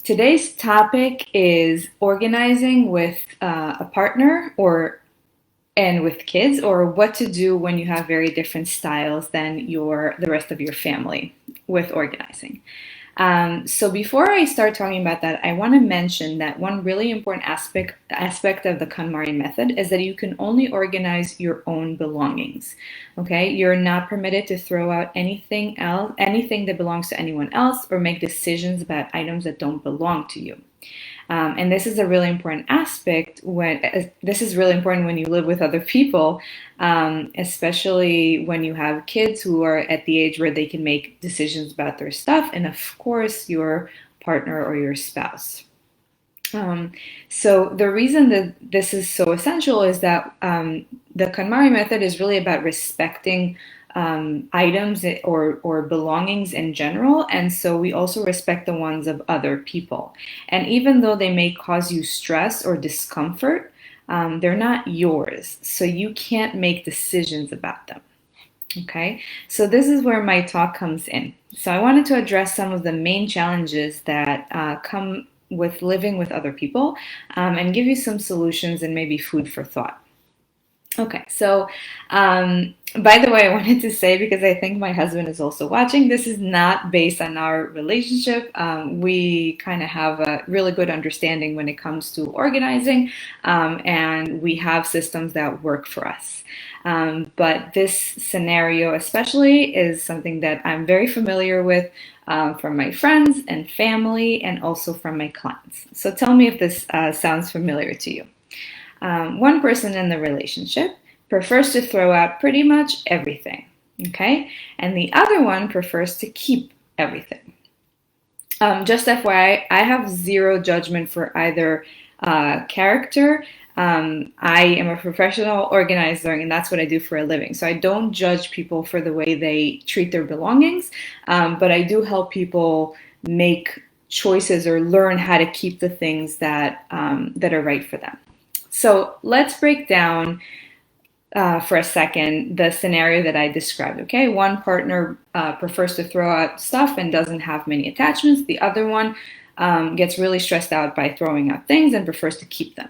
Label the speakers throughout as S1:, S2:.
S1: Today's topic is organizing with a partner or and with kids, or what to do when you have very different styles than the rest of your family with organizing. So before I start talking about that, I want to mention that one really important aspect of the KonMari method is that you can only organize your own belongings. Okay, you're not permitted to throw out anything that belongs to anyone else, or make decisions about items that don't belong to you. And this is a really important aspect this is really important when you live with other people, especially when you have kids who are at the age where they can make decisions about their stuff, and of course, your partner or your spouse. So the reason that this is so essential is that the KonMari method is really about respecting items or belongings in general, and so we also respect the ones of other people. And even though they may cause you stress or discomfort, they're not yours, so you can't make decisions about them. Okay, so this is where my talk comes in. So I wanted to address some of the main challenges that come with living with other people, and give you some solutions and maybe food for thought. Okay, so by the way, I wanted to say, because I think my husband is also watching, this is not based on our relationship. We kind of have a really good understanding when it comes to organizing, and we have systems that work for us. But this scenario, especially, is something that I'm very familiar with from my friends and family, and also from my clients. So tell me if this sounds familiar to you. One person in the relationship prefers to throw out pretty much everything, okay? And the other one prefers to keep everything. Just FYI, I have zero judgment for either character. I am a professional organizer, and that's what I do for a living. So I don't judge people for the way they treat their belongings, but I do help people make choices or learn how to keep the things that are right for them. So let's break down for a second the scenario that I described. Okay, one partner prefers to throw out stuff and doesn't have many attachments. The other one gets really stressed out by throwing out things and prefers to keep them.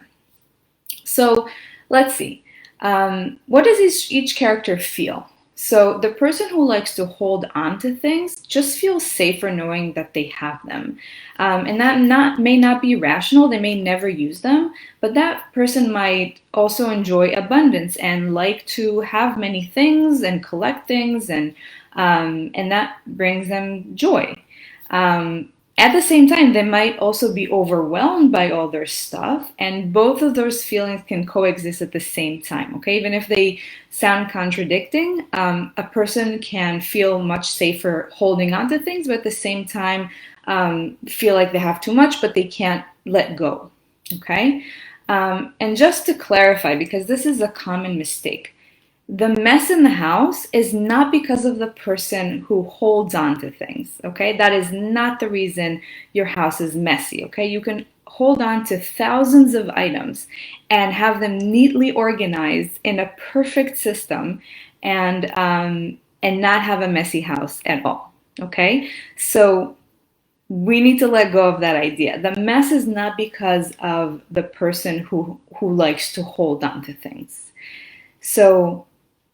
S1: So let's see. What does each character feel? So the person who likes to hold on to things just feels safer knowing that they have them. And that may not be rational, they may never use them, but that person might also enjoy abundance and like to have many things and collect things, and that brings them joy. At the same time, they might also be overwhelmed by all their stuff, and both of those feelings can coexist at the same time, okay? Even if they sound contradicting, a person can feel much safer holding on to things, but at the same time, feel like they have too much, but they can't let go, okay? And just to clarify, because this is a common mistake, the mess in the house is not because of the person who holds on to things, okay? That is not the reason your house is messy, okay? You can hold on to thousands of items and have them neatly organized in a perfect system, and not have a messy house at all, okay? So we need to let go of that idea. The mess is not because of the person who likes to hold on to things. So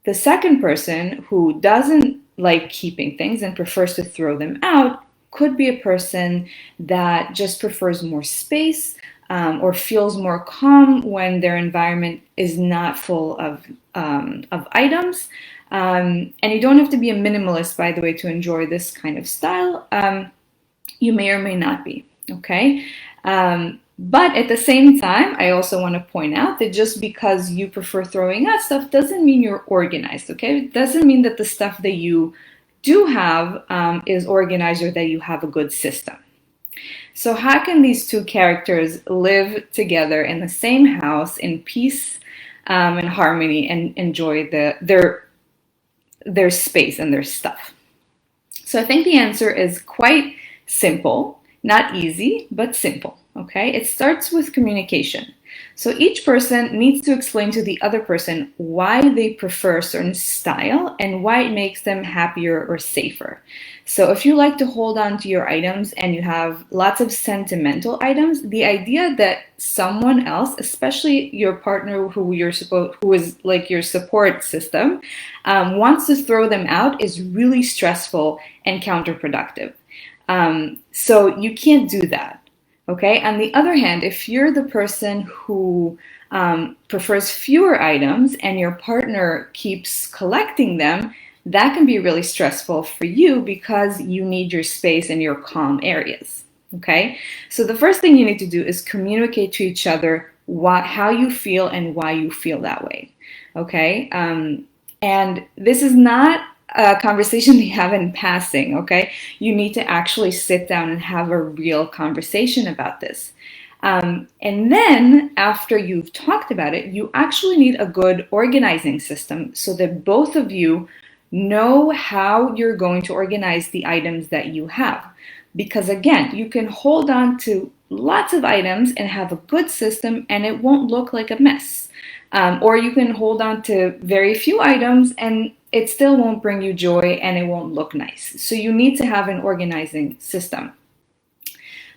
S1: the second person who doesn't like keeping things and prefers to throw them out could be a person that just prefers more space, or feels more calm when their environment is not full of items. And you don't have to be a minimalist, by the way, to enjoy this kind of style. You may or may not be, okay? But at the same time, I also want to point out that just because you prefer throwing out stuff doesn't mean you're organized, okay? It doesn't mean that the stuff that you do have is organized, or that you have a good system. So how can these two characters live together in the same house in peace and harmony, and enjoy their space and their stuff? So I think the answer is quite simple, not easy, but simple. Okay, it starts with communication. So each person needs to explain to the other person why they prefer a certain style and why it makes them happier or safer. So if you like to hold on to your items and you have lots of sentimental items, the idea that someone else, especially your partner who is like your support system, wants to throw them out is really stressful and counterproductive. So you can't do that. Okay. On the other hand, if you're the person who prefers fewer items and your partner keeps collecting them, that can be really stressful for you because you need your space and your calm areas. Okay. So the first thing you need to do is communicate to each other how you feel and why you feel that way. Okay. And this is not a conversation you have in passing, okay? You need to actually sit down and have a real conversation about this. And then after you've talked about it, you actually need a good organizing system so that both of you know how you're going to organize the items that you have. Because again, you can hold on to lots of items and have a good system and it won't look like a mess. Or you can hold on to very few items and it still won't bring you joy and it won't look nice. So you need to have an organizing system.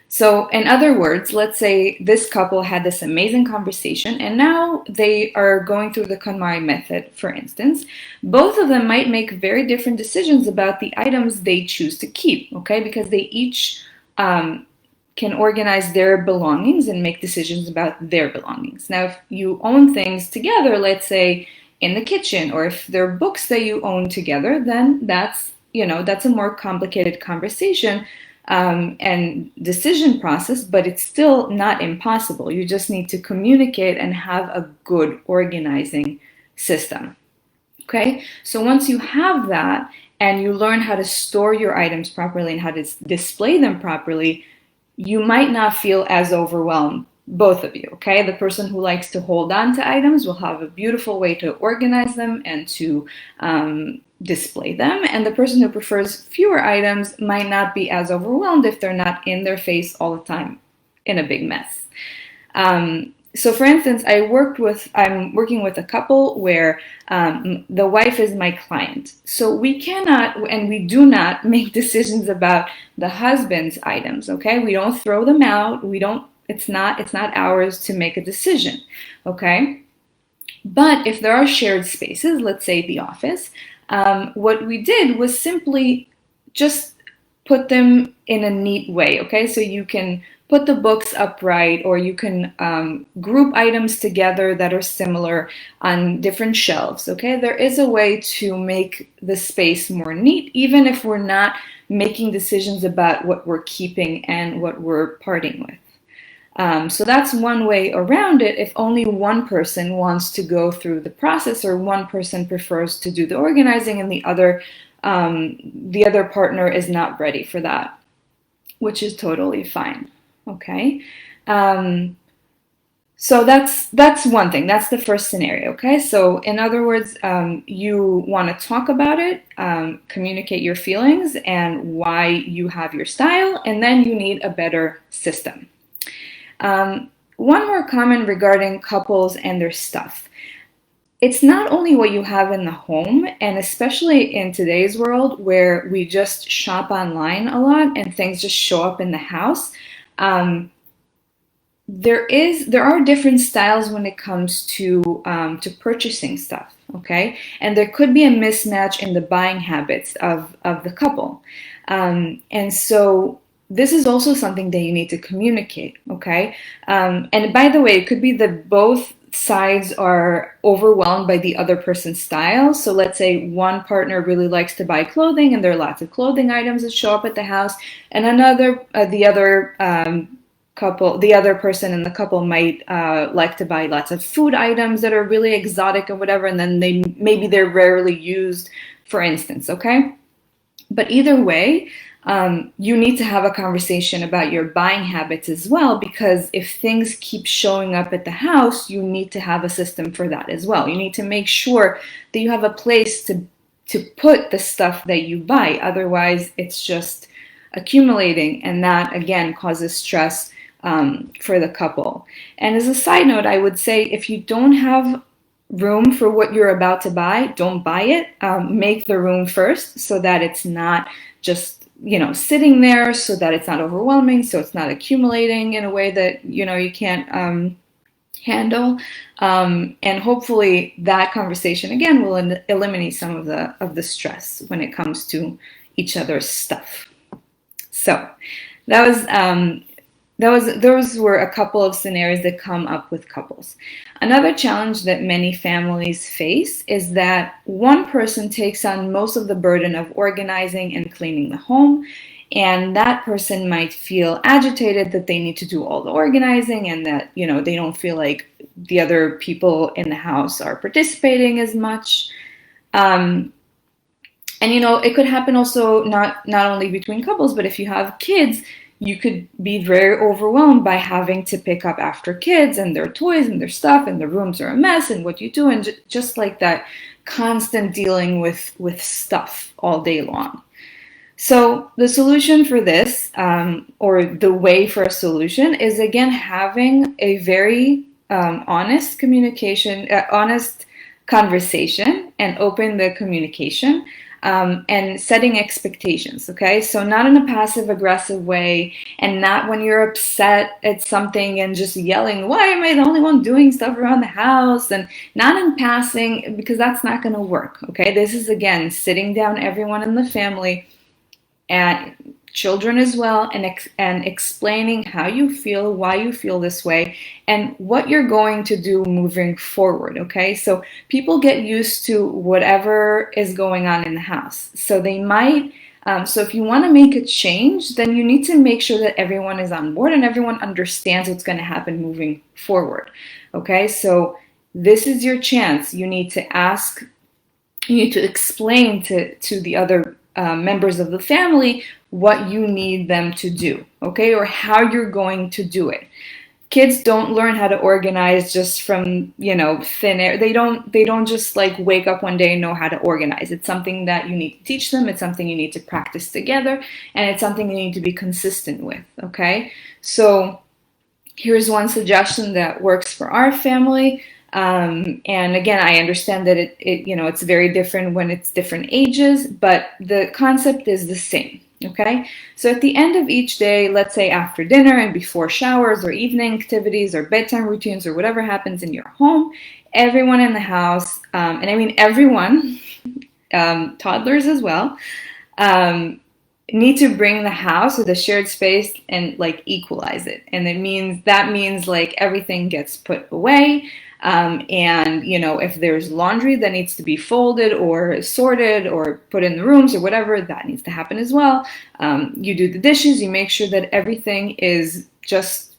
S1: So in other words, let's say this couple had this amazing conversation and now they are going through the KonMari method, for instance. Both of them might make very different decisions about the items they choose to keep, okay? Because they each can organize their belongings and make decisions about their belongings. Now, if you own things together, let's say in the kitchen, or if there are books that you own together, then that's a more complicated conversation and decision process, but it's still not impossible. You just need to communicate and have a good organizing system. Okay, so once you have that and you learn how to store your items properly and how to display them properly, you might not feel as overwhelmed, both of you, okay? The person who likes to hold on to items will have a beautiful way to organize them and to display them. And the person who prefers fewer items might not be as overwhelmed if they're not in their face all the time in a big mess. So for instance, I'm working with a couple where the wife is my client. So we cannot, and we do not make decisions about the husband's items, okay? We don't throw them out. It's not ours to make a decision, okay? But if there are shared spaces, let's say the office, what we did was simply just put them in a neat way, okay? So you can put the books upright, or you can group items together that are similar on different shelves, okay? There is a way to make the space more neat, even if we're not making decisions about what we're keeping and what we're parting with. So that's one way around it if only one person wants to go through the process, or one person prefers to do the organizing and the other partner is not ready for that, which is totally fine. Okay. So that's one thing. That's the first scenario. Okay. So in other words, you want to talk about it, communicate your feelings and why you have your style, and then you need a better system. One more comment regarding couples and their stuff. It's not only what you have in the home, and especially in today's world where we just shop online a lot and things just show up in the house. There are different styles when it comes to purchasing stuff, okay? And there could be a mismatch in the buying habits of the couple. And so this is also something that you need to communicate, okay? And by the way, it could be that both sides are overwhelmed by the other person's style. So let's say one partner really likes to buy clothing and there are lots of clothing items that show up at the house, and the other person in the couple might like to buy lots of food items that are really exotic or whatever, and then maybe they're rarely used, for instance, okay? But either way, you need to have a conversation about your buying habits as well, because if things keep showing up at the house, you need to have a system for that as well. You need to make sure that you have a place to put the stuff that you buy. Otherwise, it's just accumulating, and that again causes stress for the couple. And as a side note, I would say if you don't have room for what you're about to buy, don't buy it. Make the room first so that it's not just, sitting there, so that it's not overwhelming, so it's not accumulating in a way that, you can't handle. And hopefully that conversation again will eliminate some of the stress when it comes to each other's stuff. So that was those were a couple of scenarios that come up with couples. Another challenge that many families face is that one person takes on most of the burden of organizing and cleaning the home, and that person might feel agitated that they need to do all the organizing and that, they don't feel like the other people in the house are participating as much. And it could happen also not only between couples, but if you have kids, you could be very overwhelmed by having to pick up after kids and their toys and their stuff, and the rooms are a mess, and what you do, and just like that constant dealing with stuff all day long. So the solution for this, or the way for a solution, is again having a very honest communication, honest conversation, and open the communication. And setting expectations, okay? So not in a passive aggressive way, and not when you're upset at something and just yelling, why am I the only one doing stuff around the house? And not in passing, because that's not going to work, okay? This is, again, sitting down everyone in the family and children as well, and explaining how you feel, why you feel this way, and what you're going to do moving forward, okay? So people get used to whatever is going on in the house. So they might, so if you want to make a change, then you need to make sure that everyone is on board and everyone understands what's going to happen moving forward, okay? So this is your chance. You need to ask, you need to explain to the other members of the family what you need them to do, okay, or how you're going to do it. Kids don't learn how to organize just from, thin air. They don't just like wake up one day and know how to organize. It's something that you need to teach them. It's something you need to practice together, and it's something you need to be consistent with, okay? So here's one suggestion that works for our family. And again, I understand that it's very different when it's different ages, but the concept is the same. Okay, so at the end of each day, let's say after dinner and before showers or evening activities or bedtime routines or whatever happens in your home, everyone in the house, and I mean everyone, toddlers as well, need to bring the house or the shared space and like equalize it. And that means like everything gets put away. And if there's laundry that needs to be folded or sorted or put in the rooms or whatever, that needs to happen as well. You do the dishes, you make sure that everything is just,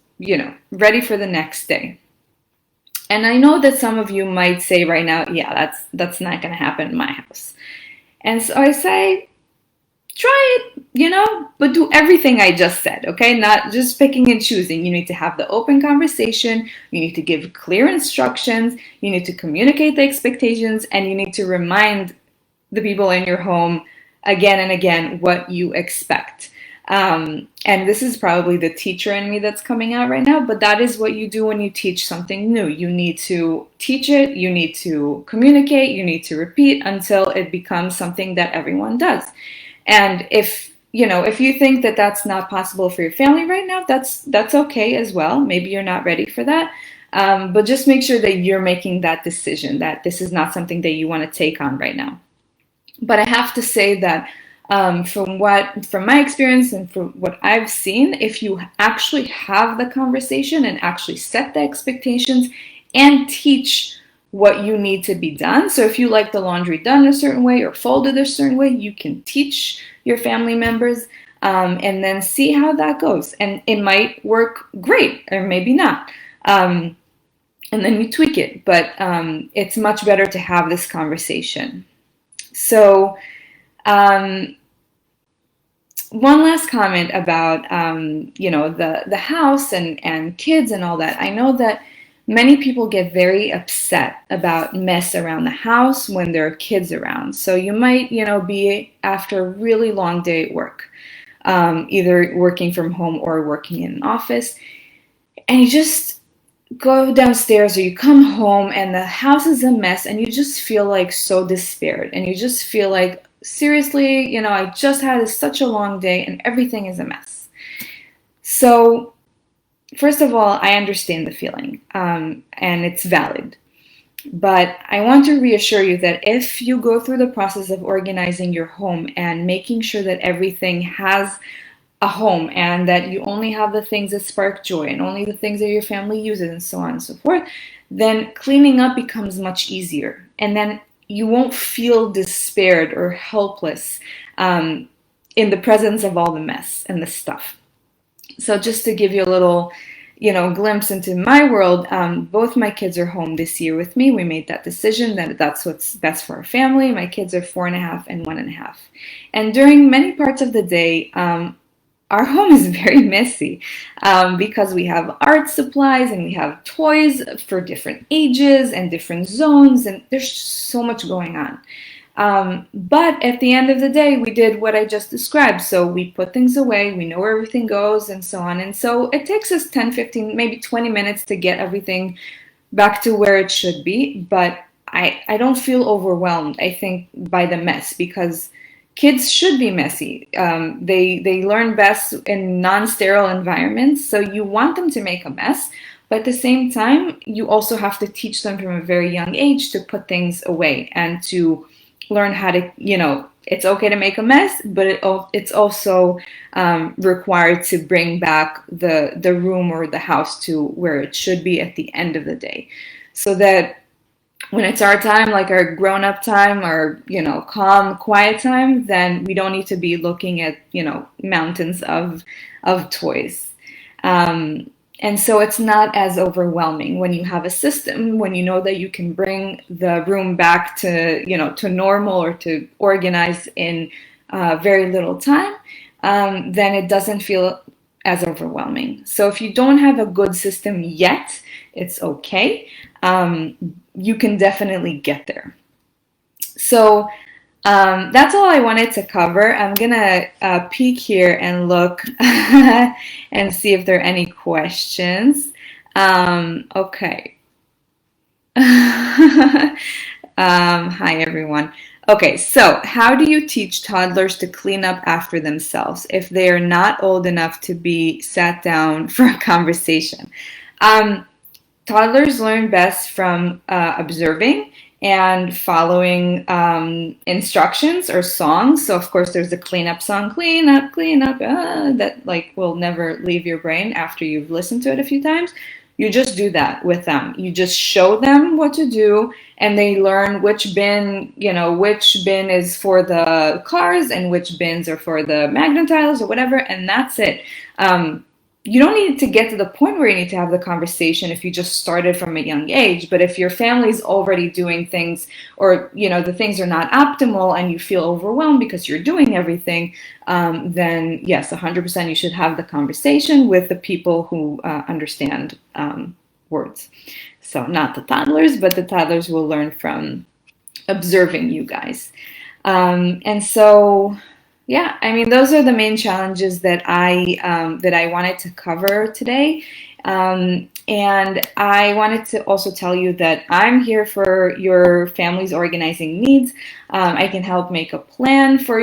S1: ready for the next day. And I know that some of you might say right now, yeah, that's not going to happen in my house. And so I say, try it, but do everything I just said, okay? Not just picking and choosing. You need to have the open conversation. You need to give clear instructions. You need to communicate the expectations, and you need to remind the people in your home again and again what you expect. And this is probably the teacher in me that's coming out right now, but that is what you do when you teach something new. You need to teach it, you need to communicate, you need to repeat until it becomes something that everyone does. And if you think that that's not possible for your family right now, that's okay as well. Maybe you're not ready for that. But just make sure that you're making that decision, that this is not something that you want to take on right now. But I have to say that from my experience and from what I've seen, if you actually have the conversation and actually set the expectations and teach what you need to be done. So if you like the laundry done a certain way or folded a certain way, you can teach your family members and then see how that goes. And it might work great or maybe not. And then you tweak it. But it's much better to have this conversation. So one last comment about, the house and kids and all that. I know that many people get very upset about mess around the house when there are kids around. So you might, be after a really long day at work, either working from home or working in an office. and you just go downstairs or you come home and the house is a mess and you just feel like so despaired and you just feel like, seriously, I just had such a long day and everything is a mess. So first of all, I understand the feeling, and it's valid. But I want to reassure you that if you go through the process of organizing your home and making sure that everything has a home and that you only have the things that spark joy and only the things that your family uses and so on and so forth, then cleaning up becomes much easier. And then you won't feel despaired or helpless in the presence of all the mess and the stuff. So just to give you a little, glimpse into my world, both my kids are home this year with me. We made that decision that that's what's best for our family. My kids are 4.5 and 1.5. And during many parts of the day, our home is very messy because we have art supplies and we have toys for different ages and different zones, and there's just so much going on. But at the end of the day, we did what I just described. So we put things away, we know where everything goes, and so on. And so it takes us 10, 15, maybe 20 minutes to get everything back to where it should be. But I don't feel overwhelmed, I think, by the mess because kids should be messy. They learn best in non-sterile environments, so you want them to make a mess, but at the same time, you also have to teach them from a very young age to put things away and to learn how to, it's okay to make a mess, but it's also required to bring back the room or the house to where it should be at the end of the day, so that when it's our time, like our grown-up time, or calm, quiet time, then we don't need to be looking at mountains of toys. And so it's not as overwhelming when you have a system, when you know that you can bring the room back to normal or to organize in very little time. Then it doesn't feel as overwhelming. So if you don't have a good system yet, it's okay. You can definitely get there. So that's all I wanted to cover. I'm gonna peek here and look and see if there are any questions. Okay. Hi everyone. Okay, so how do you teach toddlers to clean up after themselves if they are not old enough to be sat down for a conversation? Um, Toddlers learn best from observing and following instructions or songs. So of course there's a cleanup song, clean up, that like will never leave your brain after you've listened to it a few times. You just do that with them. You just show them what to do, and they learn which bin is for the cars and which bins are for the magnet tiles or whatever, and that's it. You don't need to get to the point where you need to have the conversation if you just started from a young age. But if your family's already doing things, or the things are not optimal and you feel overwhelmed because you're doing everything, then yes, 100% you should have the conversation with the people who understand words. So not the toddlers, but the toddlers will learn from observing you guys. And so yeah, I mean, those are the main challenges that I wanted to cover today. And I wanted to also tell you that I'm here for your family's organizing needs. I can help make a plan for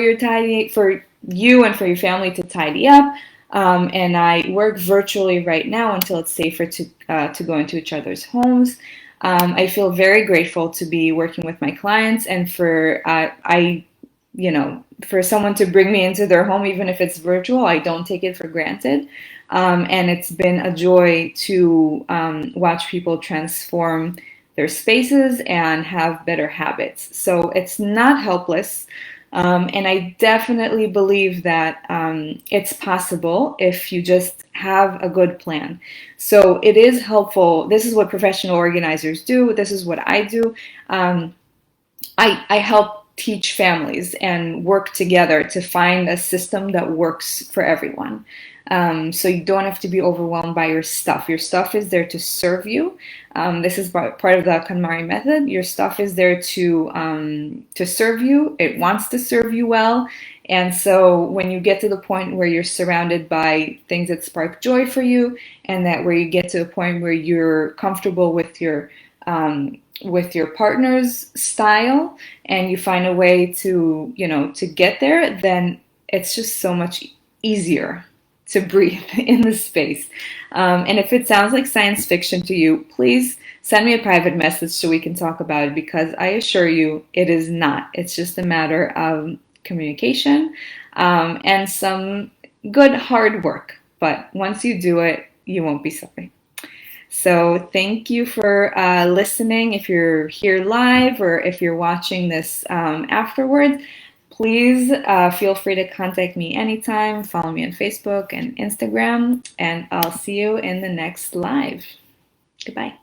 S1: for you and for your family to tidy up. And I work virtually right now until it's safer to go into each other's homes. I feel very grateful to be working with my clients, and for someone to bring me into their home, even if it's virtual, I don't take it for granted. And it's been a joy to watch people transform their spaces and have better habits. So it's not helpless. And I definitely believe that it's possible if you just have a good plan. So it is helpful. This is what professional organizers do. This is what I do. I help teach families and work together to find a system that works for everyone. So you don't have to be overwhelmed by your stuff. Your stuff is there to serve you. This is part of the KonMari method. Your stuff is there to serve you. It wants to serve you well. And so when you get to the point where you're surrounded by things that spark joy for you, and that where you get to a point where you're comfortable with your partner's style, and you find a way to, to get there, then it's just so much easier to breathe in the space. And if it sounds like science fiction to you, please send me a private message so we can talk about it, because I assure you it is not. It's just a matter of communication, and some good hard work. But once you do it, you won't be sorry. So thank you for listening. If you're here live or if you're watching this afterwards, please feel free to contact me anytime. Follow me on Facebook and Instagram, and I'll see you in the next live. Goodbye.